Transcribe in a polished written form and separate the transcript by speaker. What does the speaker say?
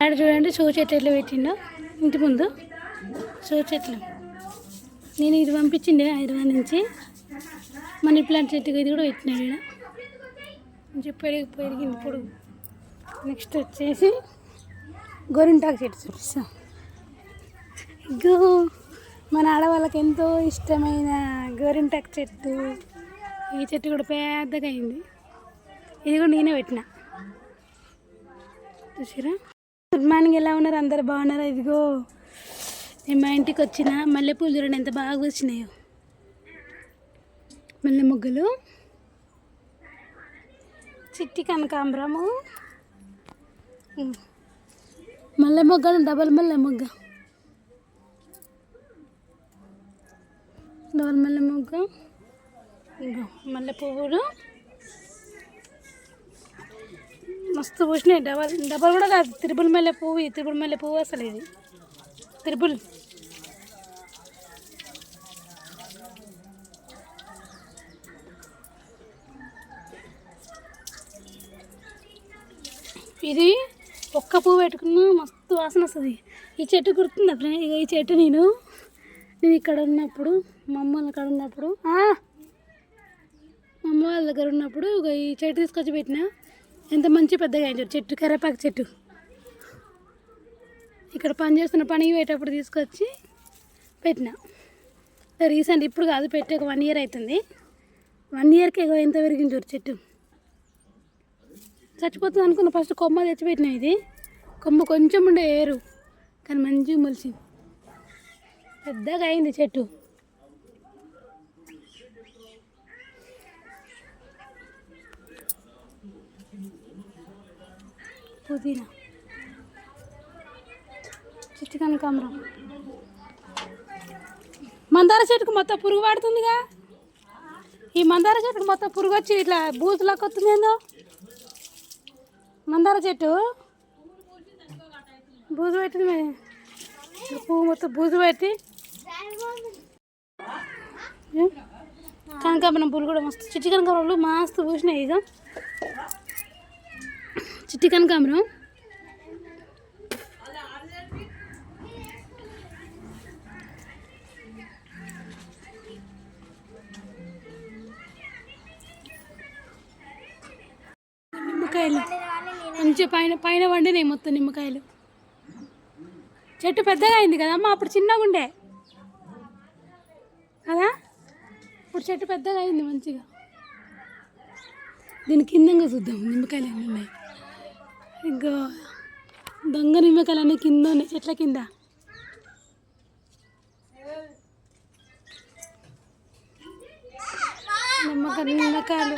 Speaker 1: ఆడ చూడండి షో చెట్లు ఎట్లా పెట్టిండో ఇంటి ముందు షో చెట్లు. నేను ఇది పంపించిండే హైదరాబాద్ నుంచి. మనీ ప్లాంట్ చెట్టుకి ఇది కూడా పెట్టినాడు ఇక్కడ. మంచిగా పెరిగింది పొడుగు. నెక్స్ట్ వచ్చేసి గోరింటాకు చెట్టు చూపిస్తాం. ఇగో మన ఆడవాళ్ళకి ఎంతో ఇష్టమైన గోరింటాకు చెట్టు. ఈ చెట్టు కూడా పెద్దగా అయింది. ఇది కూడా నేనే పెట్టిన. చూసారా? గుడ్ మార్నింగ్, ఎలా ఉన్నారు? అందరు బాగున్నారా? ఇదిగో నేను మా ఇంటికి వచ్చిన మల్లెపూలు చూడండి ఎంత బాగా వచ్చినాయో. మల్లె మొగ్గలు, చిట్టి కనకాంబరము, మల్లె మొగ్గలు, డబల్ మల్లె మొగ్గ, డబల్ మల్లె మొగ్గ, ఇగో మల్లె పువ్వులు మస్తు పూసినాయి. డబల్ కూడా కాదు, త్రిబుల్ మల్లె పువ్వు. త్రిబుల్ మల్లె పువ్వు అసలు ఇది త్రిబుల్. ఇది ఒక్క పువ్వు పెట్టుకున్నా మస్తు వాసన వస్తుంది. ఈ చెట్టు గుర్తుందా ఫ్రెండ్? ఇక ఈ చెట్టు నేను ఇక్కడ ఉన్నప్పుడు, మా అమ్మ వాళ్ళ కాడ ఉన్నప్పుడు, మా అమ్మ వాళ్ళ దగ్గర ఉన్నప్పుడు ఈ చెట్టు తీసుకొచ్చి పెట్టిన. ఎంత మంచి పెద్దగా అయింది చెట్టు, కరేపాకు చెట్టు. ఇక్కడ పని చేస్తున్న పనికి పోయేటప్పుడు తీసుకొచ్చి పెట్టిన. రీసెంట్ ఇప్పుడు కాదు, పెట్టి ఒక 1 year అవుతుంది. 1 yearకి ఎంత పెరిగింది చెట్టు. చచ్చిపోతుంది అనుకున్న ఫస్ట్ కొమ్మ తెచ్చిపెట్టినా. ఇది కొమ్మ కొంచెం ఉండే ఏరు, కానీ మంచిగా మొలిచింది, పెద్దగా అయింది చెట్టు. పుదీనా, చిట్టి కనకాంబరం, మందార చెట్టుకు మొత్తం పురుగు పడుతుందిగా. ఈ మందార చెట్టుకు మొత్తం పురుగు వచ్చి ఇట్లా బూజులాగా వస్తుంది. ఏందో మందార చెట్టు బూజు పెట్టింది, పువ్వు మొత్తం బూజు పెట్టి. కనకాంబరం పూలు కూడా మస్తు, చిట్టి కనకాంబరాలు మస్తు పూసినాయి. ఇక చిట్టి కనకాంబరం, నిమ్మకాయలు మంచిగా పైన వండినాయి మొత్తం నిమ్మకాయలు. చెట్టు పెద్దగా అయింది కదమ్మా, అప్పుడు చిన్నగా ఉండే కదా, ఇప్పుడు చెట్టు పెద్దగా అయింది మంచిగా. దీని కిందంగా చూద్దాం నిమ్మకాయలు ఎన్ని ఉన్నాయి. ఇంకా దొంగ నిమ్మకాయలు అన్నీ కింద ఉన్నాయి, చెట్ల కింద. నిమ్మకాయలు